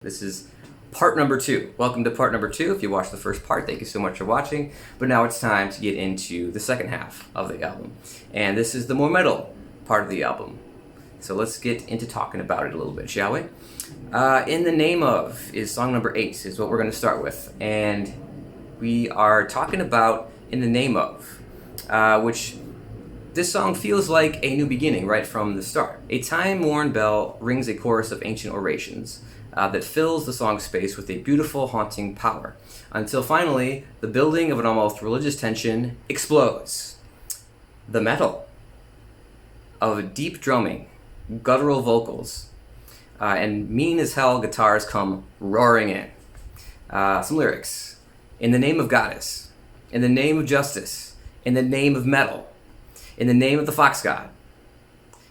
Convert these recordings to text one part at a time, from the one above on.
This is part number 2. Welcome to part number 2. If you watched the first part, thank you so much for watching. But now it's time to get into the second half of the album. And this is the more metal part of the album. So let's get into talking about it a little bit, shall we? In the Name Of is song number 8, is what we're going to start with. And we are talking about In the Name Of, which this song feels like a new beginning right from the start. A time-worn bell rings a chorus of ancient orations that fills the song space with a beautiful, haunting power, until finally the building of an almost religious tension explodes. The metal of deep drumming, guttural vocals, and mean-as-hell guitars come roaring in. Some lyrics. In the name of goddess, in the name of justice, in the name of metal, in the name of the fox god.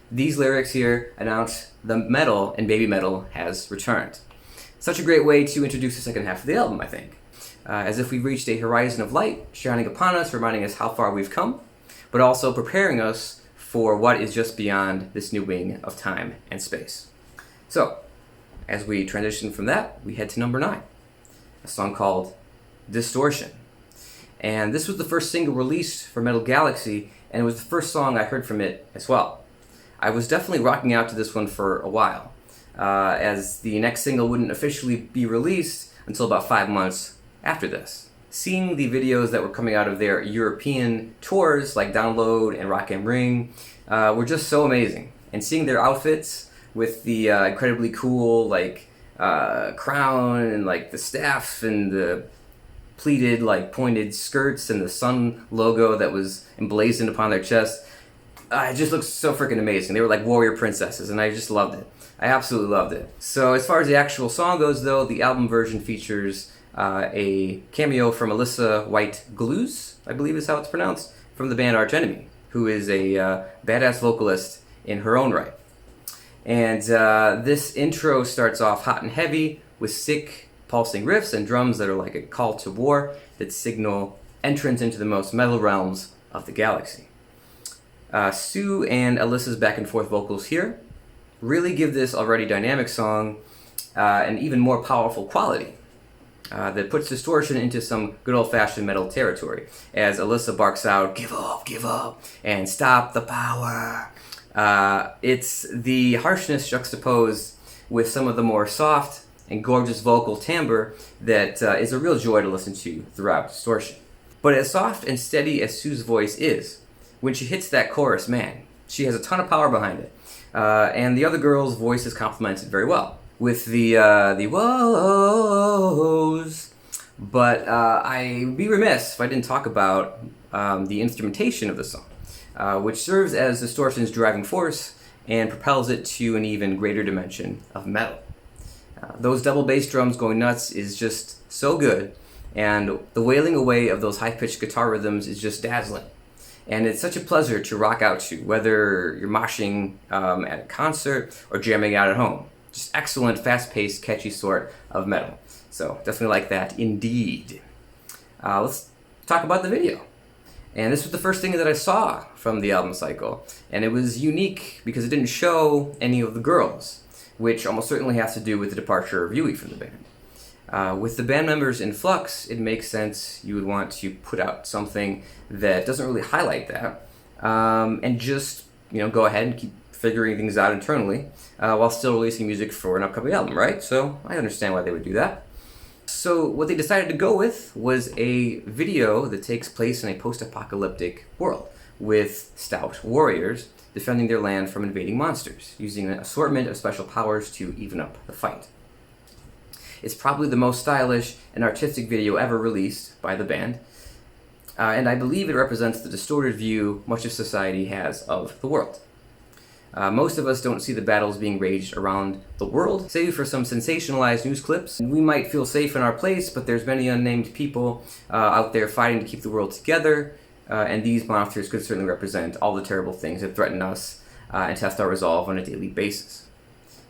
These lyrics here announce the metal and baby metal has returned. Such a great way to introduce the second half of the album, I think. As if we've reached a horizon of light shining upon us, reminding us how far we've come, but also preparing us for what is just beyond this new wing of time and space. So, as we transition from that, we head to number 9, a song called Distortion. And this was the first single released for Metal Galaxy, and it was the first song I heard from it as well. I was definitely rocking out to this one for a while, as the next single wouldn't officially be released until about 5 months after this. Seeing the videos that were coming out of their European tours, like Download and Rock am Ring, were just so amazing. And seeing their outfits with the incredibly cool crown and the staff and the pleated pointed skirts and the sun logo that was emblazoned upon their chest, it just looks so freaking amazing. They were like warrior princesses, and I just loved it. I absolutely loved it. So as far as the actual song goes, though, the album version features a cameo from Alyssa White-Gluz, I believe is how it's pronounced, from the band Arch Enemy, who is a badass vocalist in her own right. And this intro starts off hot and heavy with sick pulsing riffs and drums that are like a call to war that signal entrance into the most metal realms of the galaxy. Sue and Alyssa's back and forth vocals here really give this already dynamic song an even more powerful quality that puts Distortion into some good old-fashioned metal territory, as Alyssa barks out, give up, and stop the power. It's the harshness juxtaposed with some of the more soft and gorgeous vocal timbre that is a real joy to listen to throughout Distortion. But as soft and steady as Sue's voice is, when she hits that chorus, man, she has a ton of power behind it. And the other girl's voice is complemented very well with the whoas. But I would be remiss if I didn't talk about the instrumentation of the song, which serves as Distortion's driving force and propels it to an even greater dimension of metal. Those double bass drums going nuts is just so good, and the wailing away of those high-pitched guitar rhythms is just dazzling. And it's such a pleasure to rock out to, whether you're moshing at a concert or jamming out at home. Just excellent, fast-paced, catchy sort of metal. So definitely like that indeed. Let's talk about the video. And this was the first thing that I saw from the album cycle, and it was unique because it didn't show any of the girls, which almost certainly has to do with the departure of Yui from the band. With the band members in flux, it makes sense you would want to put out something that doesn't really highlight that, and just go ahead and keep figuring things out internally while still releasing music for an upcoming album, right? So I understand why they would do that. So what they decided to go with was a video that takes place in a post-apocalyptic world with stout warriors defending their land from invading monsters, using an assortment of special powers to even up the fight. It's probably the most stylish and artistic video ever released by the band, and I believe it represents the distorted view much of society has of the world. Most of us don't see the battles being waged around the world, save for some sensationalized news clips. We might feel safe in our place, but there's many unnamed people out there fighting to keep the world together, and these monsters could certainly represent all the terrible things that threaten us and test our resolve on a daily basis.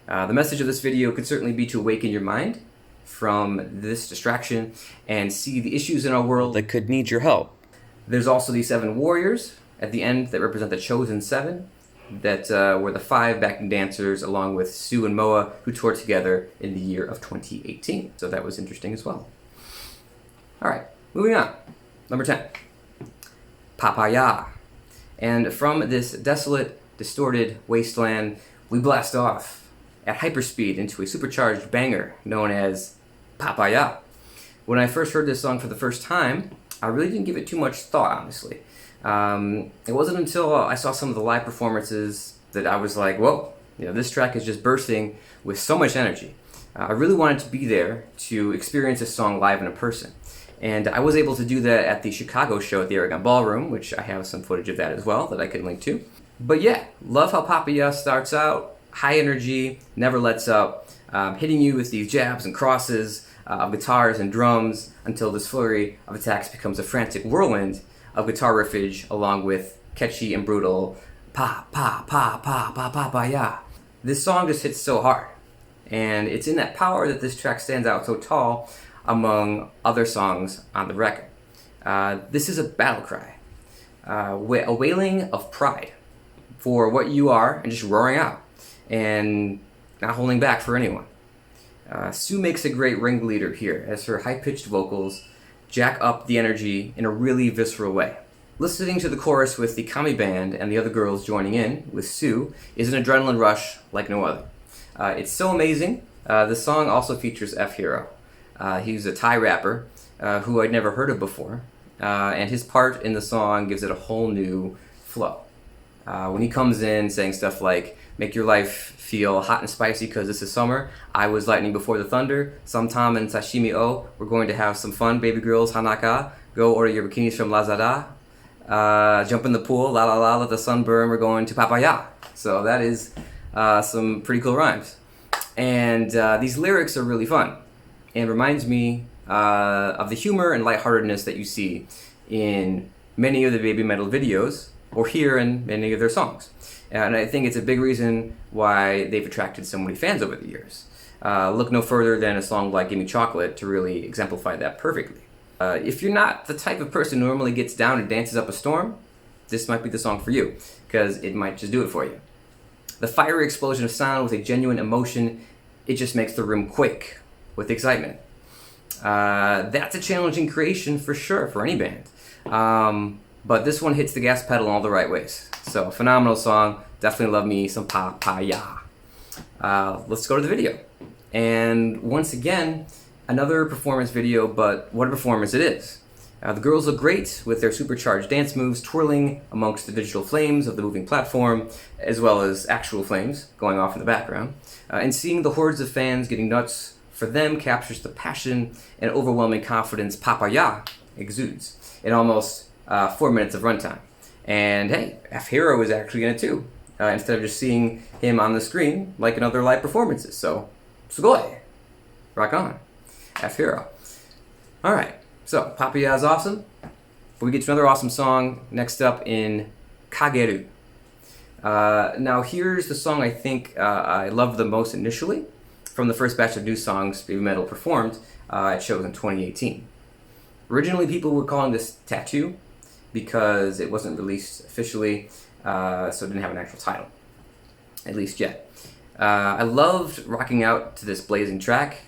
The message of this video could certainly be to awaken your mind from this distraction and see the issues in our world that could need your help. There's also the 7 warriors at the end that represent the chosen 7, that were the 5 backing dancers along with Sue and Moa, who toured together in the year of 2018. So that was interesting as well. All right, moving on. Number 10, Papaya. And from this desolate, distorted wasteland, we blast off at hyperspeed into a supercharged banger known as Papaya. When I first heard this song for the first time, I really didn't give it too much thought, honestly. It wasn't until I saw some of the live performances that I was like, whoa, this track is just bursting with so much energy. I really wanted to be there to experience this song live in person. And I was able to do that at the Chicago show at the Aragon Ballroom, which I have some footage of that as well that I can link to. But yeah, love how Papaya starts out, high energy, never lets up, hitting you with these jabs and crosses of guitars and drums until this flurry of attacks becomes a frantic whirlwind of guitar riffage along with catchy and brutal Papaya. This song just hits so hard, and it's in that power that this track stands out so tall among other songs on the record. This is a battle cry, a wailing of pride for what you are and just roaring out and not holding back for anyone. Sue makes a great ringleader here as her high-pitched vocals jack up the energy in a really visceral way. Listening to the chorus with the Kami band and the other girls joining in with Sue is an adrenaline rush like no other. It's so amazing. The song also features F-Hero. He's a Thai rapper who I'd never heard of before, and his part in the song gives it a whole new flow. When he comes in saying stuff like, make your life feel hot and spicy because this is summer, I was lightning before the thunder, sometime in sashimi we're going to have some fun, baby girls, hanaka, go order your bikinis from Lazada, jump in the pool, la la la, let the sun burn, we're going to Papaya. So that is some pretty cool rhymes. And these lyrics are really fun and reminds me of the humor and lightheartedness that you see in many of the Baby Metal videos or hear in many of their songs. And I think it's a big reason why they've attracted so many fans over the years. Look no further than a song like Gimme Chocolate to really exemplify that perfectly. If you're not the type of person who normally gets down and dances up a storm, this might be the song for you, because it might just do it for you. The fiery explosion of sound with a genuine emotion, it just makes the room quake with excitement. That's a challenging creation for sure for any band. But this one hits the gas pedal in all the right ways. So, phenomenal song. Definitely love me some Papaya. Let's go to the video. And once again, another performance video, but what a performance it is. The girls look great with their supercharged dance moves twirling amongst the digital flames of the moving platform, as well as actual flames going off in the background. And seeing the hordes of fans getting nuts for them captures the passion and overwhelming confidence Papaya exudes in almost 4 minutes of runtime. And hey, F-Hero is actually in it too, instead of just seeing him on the screen like in other live performances. So, sugoi! Rock on. F-Hero. Alright, so Papaya is awesome. We get to another awesome song next up in Kagerou. Now here's the song I think I loved the most initially from the first batch of new songs Baby Metal performed at shows in 2018. Originally people were calling this Tattoo because it wasn't released officially, so it didn't have an actual title, at least yet. I loved rocking out to this blazing track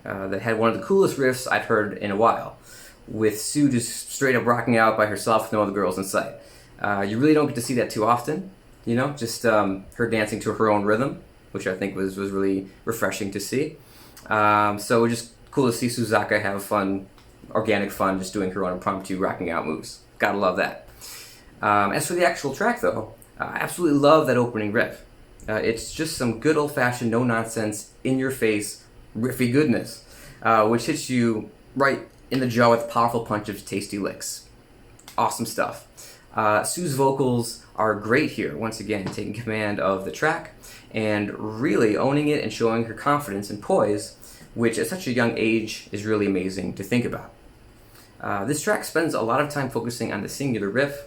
that had one of the coolest riffs I'd heard in a while, with Sue just straight up rocking out by herself with no other girls in sight. You really don't get to see that too often, just her dancing to her own rhythm, which I think was really refreshing to see. So it was just cool to see Suzaka have fun, organic fun, just doing her own impromptu rocking out moves. Gotta love that. As for the actual track though, I absolutely love that opening riff. It's just some good old-fashioned, no-nonsense, in-your-face, riffy goodness, which hits you right in the jaw with a powerful punch of tasty licks. Awesome stuff. Sue's vocals are great here, once again, taking command of the track and really owning it and showing her confidence and poise, which at such a young age is really amazing to think about. This track spends a lot of time focusing on the singular riff,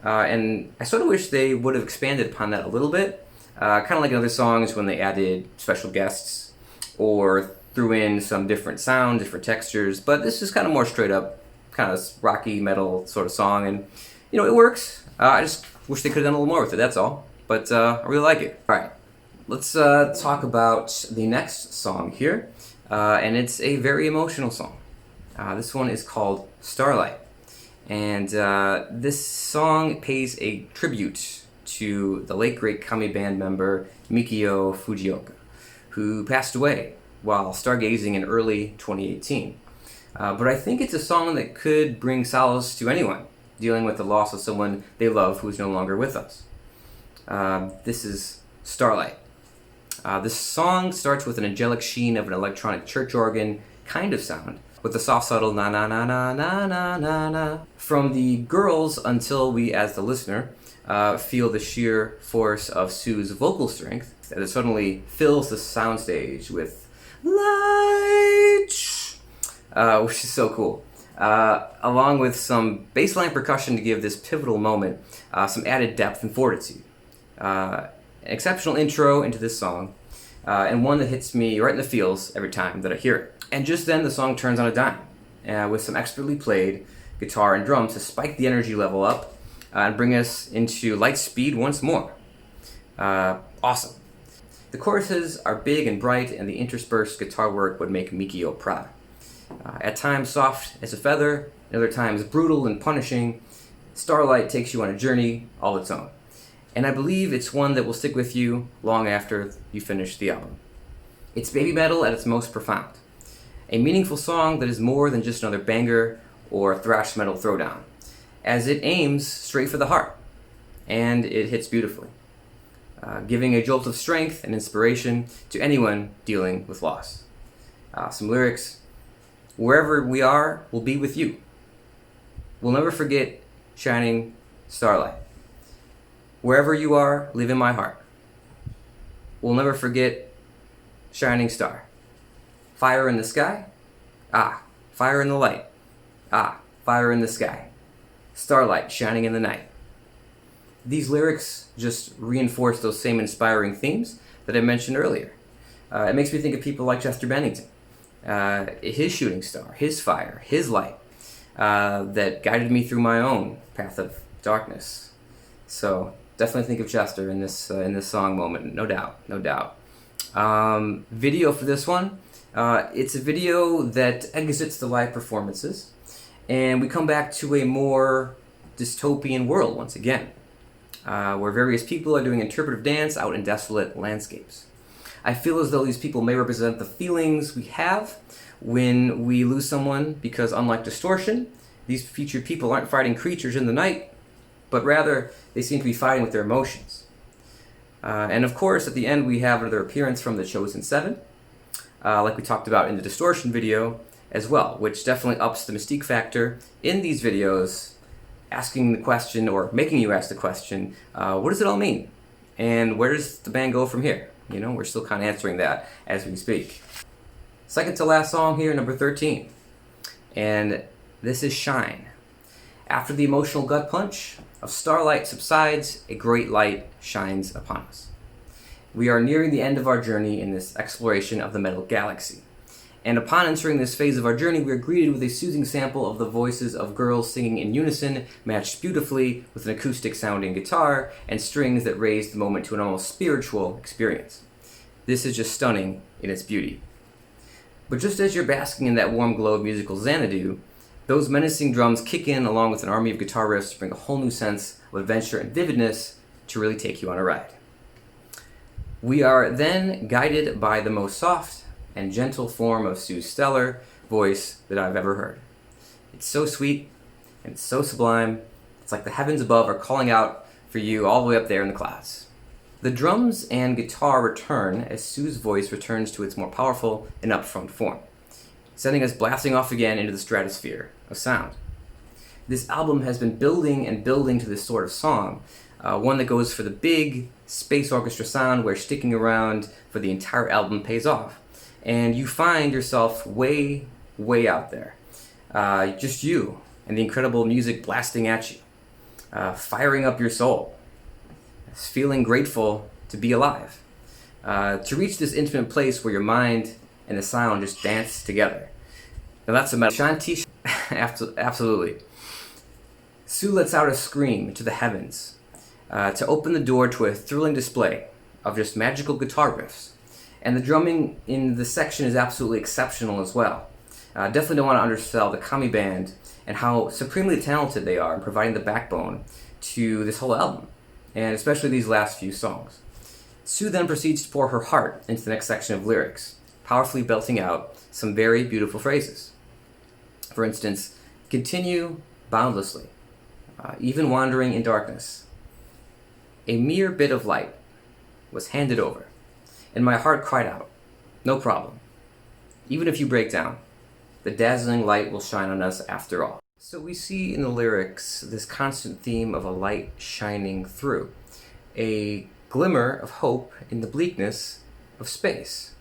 and I sort of wish they would have expanded upon that a little bit, kind of like in other songs when they added special guests or threw in some different sound, different textures, but this is kind of more straight up, kind of rocky metal sort of song, and it works. I just wish they could have done a little more with it, that's all. but I really like it. All right, let's talk about the next song here, and it's a very emotional song. This one is called Starlight, and this song pays a tribute to the late great Kami band member Mikio Fujioka, who passed away while stargazing in early 2018. But I think it's a song that could bring solace to anyone dealing with the loss of someone they love who is no longer with us. This is Starlight. This song starts with an angelic sheen of an electronic church organ kind of sound, with the soft, subtle na na na na na na na na from the girls until we, as the listener, feel the sheer force of Sue's vocal strength as it suddenly fills the soundstage with light, which is so cool. Along with some bassline percussion to give this pivotal moment some added depth and fortitude. An exceptional intro into this song, and one that hits me right in the feels every time that I hear it. And just then the song turns on a dime, with some expertly played guitar and drums to spike the energy level up and bring us into light speed once more. Awesome. The choruses are big and bright, and the interspersed guitar work would make Mikio proud. At times soft as a feather, and other times brutal and punishing, Starlight takes you on a journey all its own. And I believe it's one that will stick with you long after you finish the album. It's baby metal at its most profound. A meaningful song that is more than just another banger or thrash metal throwdown, as it aims straight for the heart, and it hits beautifully, giving a jolt of strength and inspiration to anyone dealing with loss. Some lyrics: wherever we are, we'll be with you. We'll never forget shining starlight. Wherever you are, live in my heart. We'll never forget shining star. Fire in the sky? Ah, fire in the light. Ah, fire in the sky. Starlight shining in the night. These lyrics just reinforce those same inspiring themes that I mentioned earlier. It makes me think of people like Chester Bennington. His shooting star, his fire, his light, that guided me through my own path of darkness. So definitely think of Chester in this song moment, no doubt, no doubt. Video for this one, it's a video that exits the live performances, and we come back to a more dystopian world once again, where various people are doing interpretive dance out in desolate landscapes. I feel as though these people may represent the feelings we have when we lose someone, because unlike Distortion, these featured people aren't fighting creatures in the night, but rather they seem to be fighting with their emotions. And of course, at the end, we have another appearance from the Chosen Seven, like we talked about in the Distortion video as well, which definitely ups the mystique factor in these videos, asking the question, or making you ask the question, what does it all mean? And where does the band go from here? You know, we're still kind of answering that as we speak. Second to last song here, number 13. And this is Shine. After the emotional gut punch of Starlight subsides, a great light shines upon us. We are nearing the end of our journey in this exploration of the metal galaxy. And upon entering this phase of our journey, we are greeted with a soothing sample of the voices of girls singing in unison, matched beautifully with an acoustic sounding guitar and strings that raise the moment to an almost spiritual experience. This is just stunning in its beauty. But just as you're basking in that warm glow of musical Xanadu, those menacing drums kick in along with an army of guitar riffs to bring a whole new sense of adventure and vividness to really take you on a ride. We are then guided by the most soft and gentle form of Sue's stellar voice that I've ever heard. It's so sweet and it's so sublime. It's like the heavens above are calling out for you all the way up there in the clouds. The drums and guitar return as Sue's voice returns to its more powerful and upfront form, sending us blasting off again into the stratosphere of sound. This album has been building and building to this sort of song, one that goes for the big space orchestra sound where sticking around for the entire album pays off. And you find yourself way, way out there. Just you and the incredible music blasting at you, firing up your soul, feeling grateful to be alive, to reach this intimate place where your mind and the sound just dance together. Now that's a metal. Shanti, absolutely. Sue lets out a scream to the heavens to open the door to a thrilling display of just magical guitar riffs. And the drumming in this section is absolutely exceptional as well. Definitely don't want to undersell the Kami Band and how supremely talented they are in providing the backbone to this whole album, and especially these last few songs. Sue then proceeds to pour her heart into the next section of lyrics, powerfully belting out some very beautiful phrases. For instance, continue boundlessly, even wandering in darkness. A mere bit of light was handed over, and my heart cried out, no problem. Even if you break down, the dazzling light will shine on us after all. So we see in the lyrics this constant theme of a light shining through, a glimmer of hope in the bleakness of space,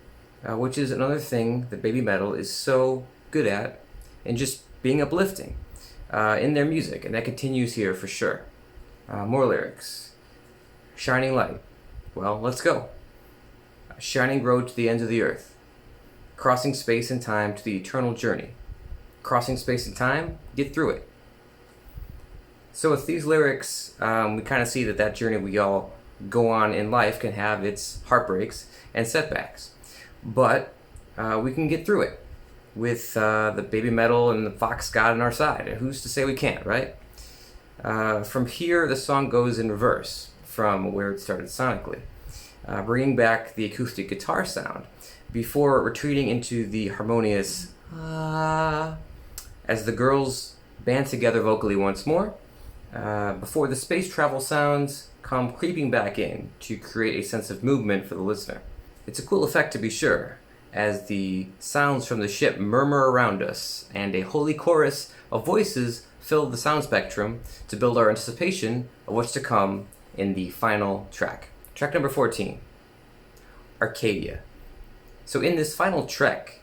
which is another thing that Baby Metal is so good at, and just being uplifting in their music, and that continues here for sure. More lyrics. Shining light. Well, let's go. A shining road to the ends of the earth. Crossing space and time to the eternal journey. Crossing space and time, get through it. So with these lyrics, we kind of see that journey we all go on in life can have its heartbreaks and setbacks. But we can get through it with the Baby Metal and the Fox God on our side. And who's to say we can't, right? From here, the song goes in reverse from where it started sonically, bringing back the acoustic guitar sound before retreating into the harmonious as the girls band together vocally once more, before the space travel sounds come creeping back in to create a sense of movement for the listener. It's a cool effect to be sure, as the sounds from the ship murmur around us, and a holy chorus of voices fill the sound spectrum to build our anticipation of what's to come in the final track. Track number 14, Arcadia. So in this final trek,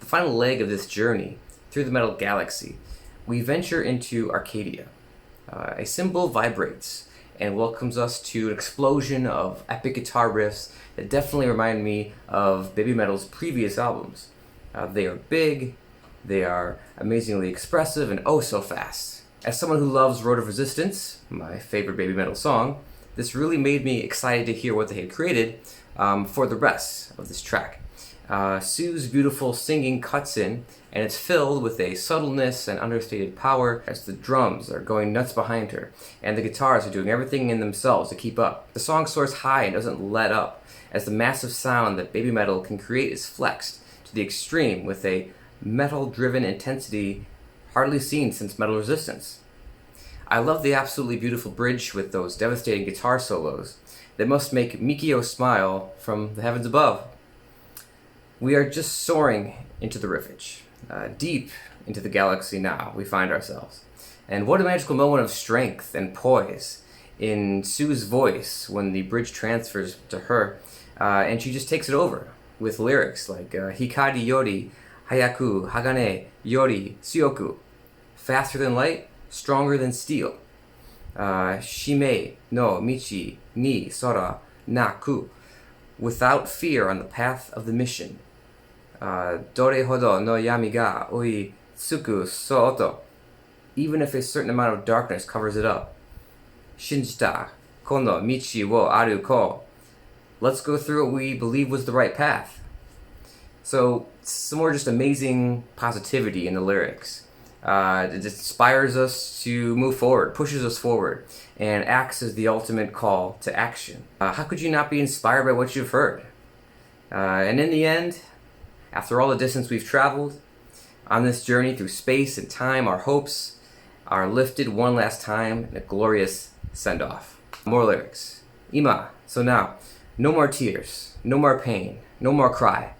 the final leg of this journey through the metal galaxy, we venture into Arcadia. A cymbal vibrates and welcomes us to an explosion of epic guitar riffs that definitely remind me of Baby Metal's previous albums. They are big, they are amazingly expressive, and oh so fast. As someone who loves Road of Resistance, my favorite Baby Metal song, this really made me excited to hear what they had created for the rest of this track. Sue's beautiful singing cuts in, and it's filled with a subtleness and understated power as the drums are going nuts behind her, and the guitars are doing everything in themselves to keep up. The song soars high and doesn't let up, as the massive sound that Baby Metal can create is flexed to the extreme with a metal-driven intensity hardly seen since Metal Resistance. I love the absolutely beautiful bridge with those devastating guitar solos that must make Mikio smile from the heavens above. We are just soaring into the riffage. Deep into the galaxy now we find ourselves. And what a magical moment of strength and poise in Sue's voice when the bridge transfers to her, and she just takes it over with lyrics like Hikari yori hayaku hagane yori tsuyoku, faster than light, stronger than steel. Shimei no michi ni sora naku, without fear on the path of the mission. Dore hodo no yami ga ui tsuku so oto, even if a certain amount of darkness covers it up. Shinjita kono michi wo aru ko, let's go through what we believe was the right path. So some more just amazing positivity in the lyrics. It inspires us to move forward, pushes us forward, and acts as the ultimate call to action. How could you not be inspired by what you've heard? And in the end, after all the distance we've traveled, on this journey through space and time, our hopes are lifted one last time in a glorious send-off. More lyrics. Ima, so now, no more tears, no more pain, no more cry.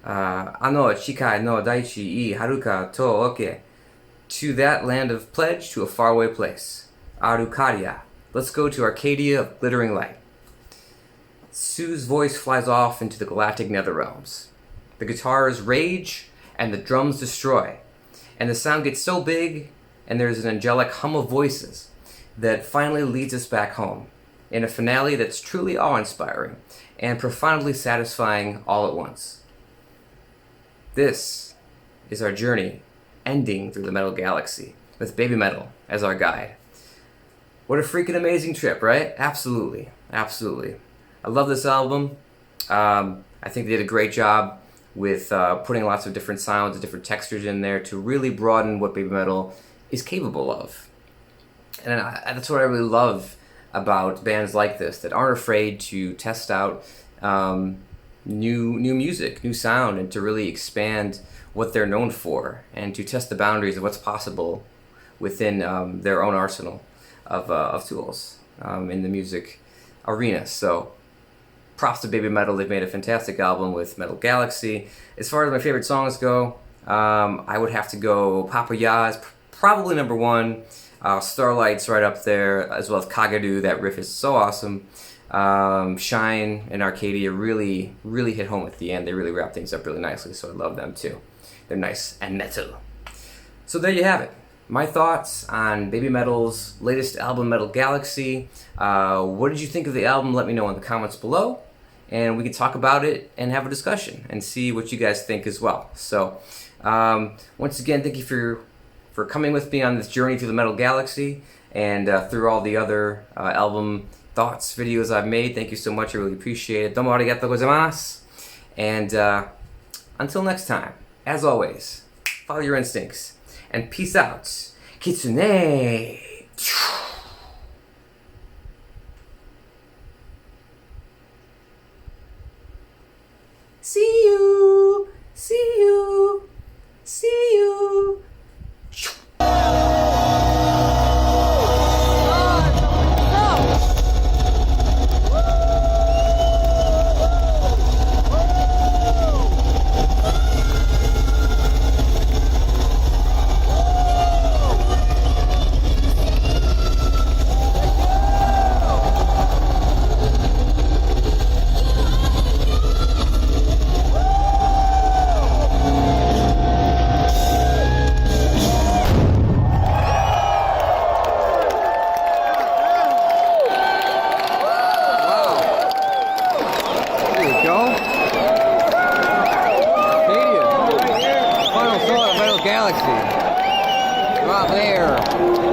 Ano chikai no daichi I haruka to oke. To that land of pledge, to a faraway place. Arcadia. Let's go to Arcadia of glittering light. Sue's voice flies off into the galactic nether realms. The guitars rage and the drums destroy. And the sound gets so big, and there's an angelic hum of voices that finally leads us back home in a finale that's truly awe-inspiring and profoundly satisfying all at once. This is our journey ending through the metal galaxy with Baby Metal as our guide. What a freaking amazing trip, right? Absolutely. Absolutely. I love this album. I think they did a great job with putting lots of different sounds and different textures in there to really broaden what baby metal is capable of. And that's what I really love about bands like this that aren't afraid to test out new music, new sound, and to really expand what they're known for, and to test the boundaries of what's possible within their own arsenal of tools in the music arena. So props to Baby Metal. They've made a fantastic album with Metal Galaxy. As far as my favorite songs go, I would have to go Papaya is probably number one. Starlight's right up there, as well as Kagerou. That riff is so awesome. Shine and Arcadia really hit home at the end. They really wrap things up really nicely, so I love them too. They're nice and metal. So there you have it. My thoughts on Baby Metal's latest album, Metal Galaxy. What did you think of the album? Let me know in the comments below, and we can talk about it and have a discussion and see what you guys think as well. So once again, thank you for coming with me on this journey through the Metal Galaxy and through all the other album thoughts videos I've made. Thank you so much. I really appreciate it. Domo arigatou gozaimasu. And until next time, as always, follow your instincts and peace out. Kitsune. See you. See you. See you. Arcadia. Final thought of Metal Galaxy. Go out there.